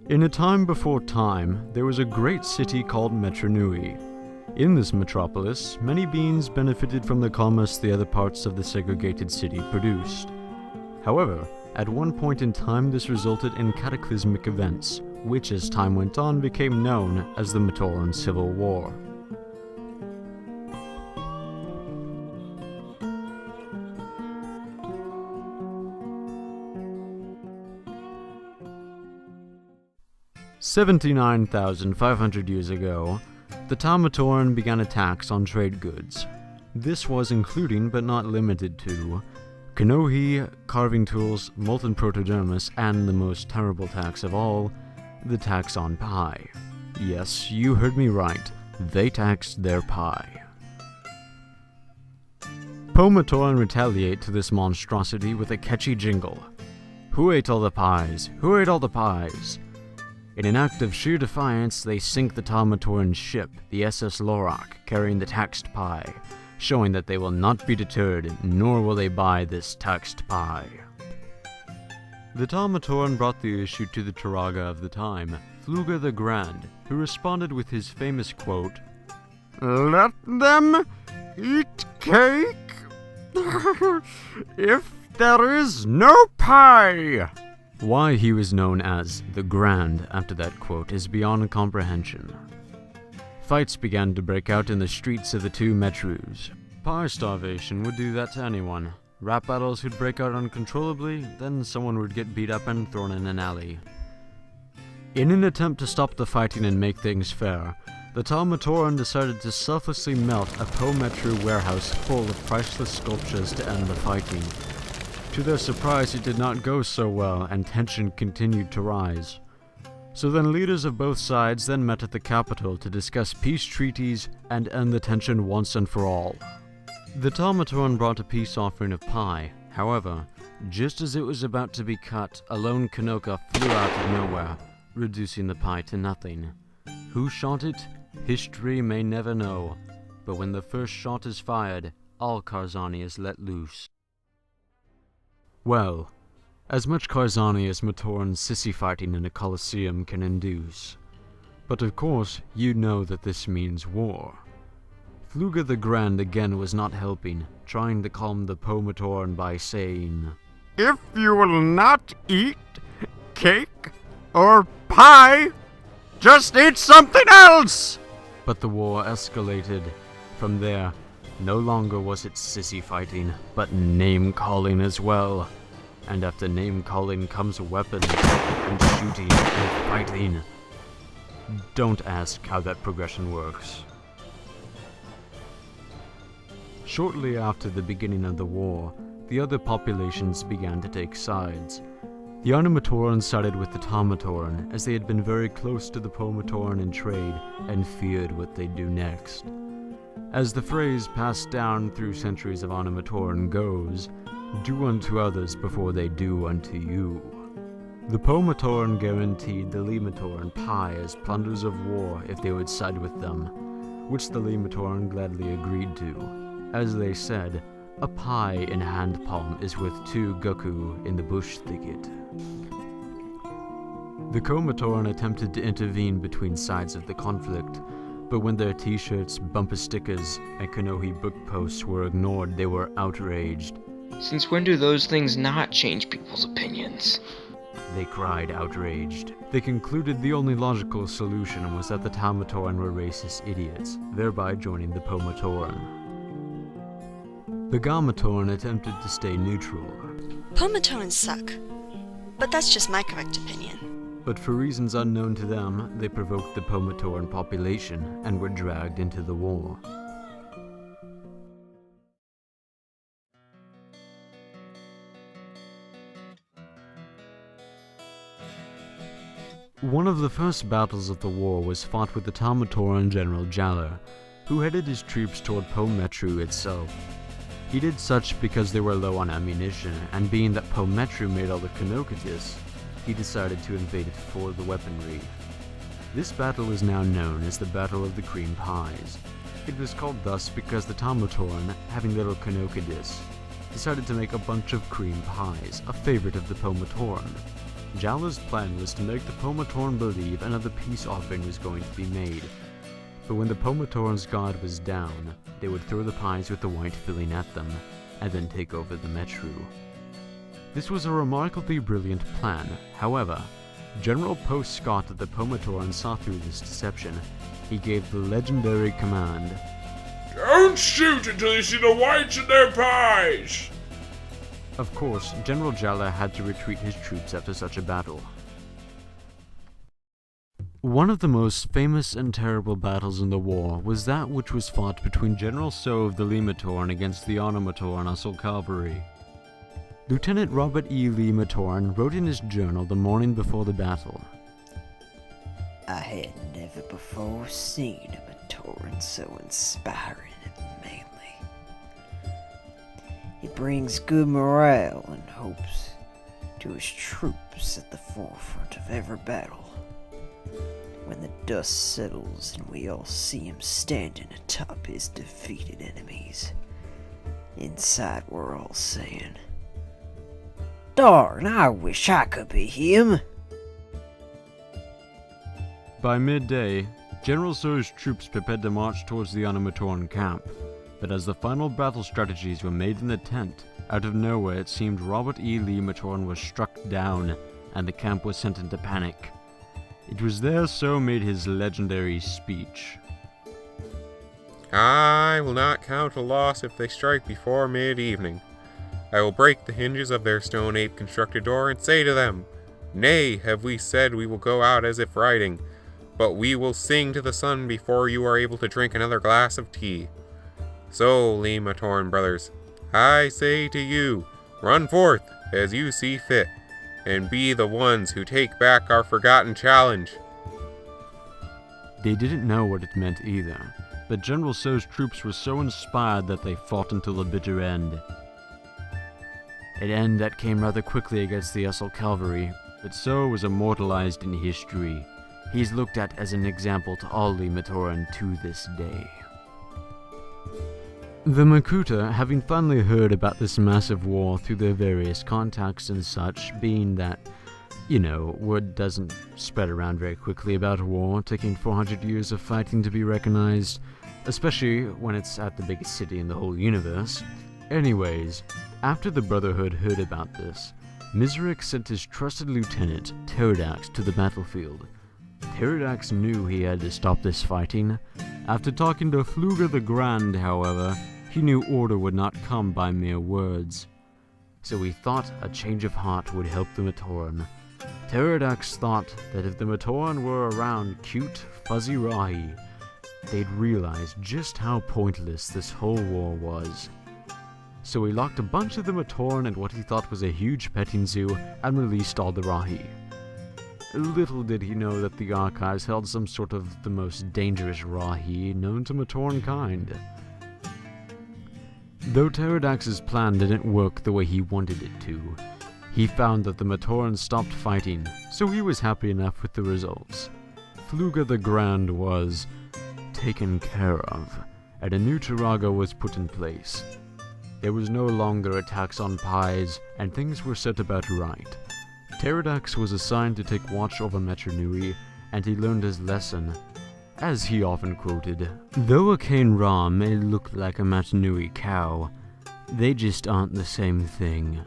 In a time before time, there was a great city called Metru Nui. In this metropolis, many beings benefited from the commerce the other parts of the segregated city produced. However, at one point in time this resulted in cataclysmic events, which as time went on became known as the Matoran Civil War. "79,500 years ago, the Matoran began attacks on trade goods. This was including but not limited to Kanohi, carving tools, molten protodermis, and the most terrible tax of all, the tax on pie. Yes, you heard me right. They taxed their pie. Matoran retaliate to this monstrosity with a catchy jingle. Who ate all the pies? Who ate all the pies? In an act of sheer defiance, they sink the Matoran ship, the SS Lorak, carrying the taxed pie, showing that they will not be deterred, nor will they buy this taxed pie. The Matoran brought the issue to the Turaga of the time, Fluga the Grand, who responded with his famous quote, "Let them eat cake if there is no pie." Why he was known as the Grand after that quote is beyond comprehension. Fights began to break out in the streets of the two metrus. Pie starvation would do that to anyone. Rap battles would break out uncontrollably, then someone would get beat up and thrown in an alley. In an attempt to stop the fighting and make things fair, the Matoran decided to selflessly melt a Metru warehouse full of priceless sculptures to end the fighting. To their surprise, it did not go so well, and tension continued to rise. So then leaders of both sides then met at the capital to discuss peace treaties and end the tension once and for all. The Matoran brought a peace offering of pie. However, just as it was about to be cut, a lone Kanoka flew out of nowhere, reducing the pie to nothing. Who shot it? History may never know. But when the first shot is fired, all Karzani is let loose. Well, as much Karzani as Matoran sissy fighting in a coliseum can induce. But of course, you know that this means war. Fluga the Grand again was not helping, trying to calm the Matoran by saying, "If you will not eat cake or pie, just eat something else!" But the war escalated. From there, no longer was it sissy fighting, but name-calling as well. And after name-calling comes weapons, and shooting, and fighting. Don't ask how that progression works. Shortly after the beginning of the war, the other populations began to take sides. The Matoran sided with the Matoran, as they had been very close to the Matoran in trade, and feared what they'd do next. As the phrase passed down through centuries of Matoran goes, do unto others before they do unto you. The Matoran guaranteed the Matoran pie as plunders of war if they would side with them, which the Matoran gladly agreed to. As they said, a pie in hand palm is worth 2 goku in the bush thicket. The Matoran attempted to intervene between sides of the conflict, but when their t-shirts, bumper stickers, and Kanohi book posts were ignored, they were outraged. Since when do those things not change people's opinions? They cried, outraged. They concluded the only logical solution was that the Matoran were racist idiots, thereby joining the Matoran. The Matoran attempted to stay neutral. Matorans suck, but that's just my correct opinion. But for reasons unknown to them, they provoked the Matoran population and were dragged into the war. One of the first battles of the war was fought with the Matoran General Jaller, who headed his troops toward Metru itself. He did such because they were low on ammunition, and being that Metru made all the Kanokadis, he decided to invade it for the weaponry. This battle is now known as the Battle of the Cream Pies. It was called thus because the Matoran, having little Kanokadis, decided to make a bunch of cream pies, a favorite of the Matoran. Jala's plan was to make the Pomatoran believe another peace offering was going to be made. But when the Pomatoran's guard was down, they would throw the pies with the white filling at them, and then take over the Metru. This was a remarkably brilliant plan. However, General Post Scott of the Pomatoran saw through this deception. He gave the legendary command, "Don't shoot until you see the whites in their pies!" Of course, General Jala had to retreat his troops after such a battle. One of the most famous and terrible battles in the war was that which was fought between General So of the Lee Matoran against the Matoran Civil Cavalry. Lieutenant Robert E. Lee Matoran wrote in his journal the morning before the battle, "I had never before seen a Matoran so inspiring and manly. He brings good morale and hopes to his troops at the forefront of every battle. When the dust settles and we all see him standing atop his defeated enemies, inside we're all saying, 'Darn, I wish I could be him!'" By midday, General So's troops prepared to march towards the Matoran camp, but as the final battle strategies were made in the tent, out of nowhere it seemed Robert E. Lee Matoran was struck down, and the camp was sent into panic. It was there So made his legendary speech. "I will not count a loss if they strike before mid-evening. I will break the hinges of their stone ape-constructed door and say to them, 'Nay, have we said we will go out as if riding, but we will sing to the sun before you are able to drink another glass of tea.' So, Lee Matoran brothers, I say to you, run forth as you see fit, and be the ones who take back our forgotten challenge." They didn't know what it meant either, but General So's troops were so inspired that they fought until the bitter end. An end that came rather quickly against the Civil Cavalry, but So was immortalized in history. He's looked at as an example to all Lee Matoran to this day. The Makuta, having finally heard about this massive war through their various contacts and such, being that, word doesn't spread around very quickly about a war, taking 400 years of fighting to be recognized, especially when it's at the biggest city in the whole universe. Anyways, after the Brotherhood heard about this, Mizrak sent his trusted lieutenant, Pterodax, to the battlefield. Pterodax knew he had to stop this fighting. After talking to Fluga the Grand, however, he knew order would not come by mere words. So he thought a change of heart would help the Matoran. Pterodax thought that if the Matoran were around cute, fuzzy Rahi, they'd realize just how pointless this whole war was. So he locked a bunch of the Matoran in what he thought was a huge petting zoo and released all the Rahi. Little did he know that the archives held some sort of the most dangerous Rahi known to Matoran kind. Though Pterodax's plan didn't work the way he wanted it to, he found that the Matoran stopped fighting, so he was happy enough with the results. Fluga the Grand was taken care of, and a new Turaga was put in place. There was no longer attacks on pies, and things were set about right. Pterodax was assigned to take watch over Metru Nui, and he learned his lesson. As he often quoted, "Though a Cane Ra may look like a Metru Nui cow, they just aren't the same thing."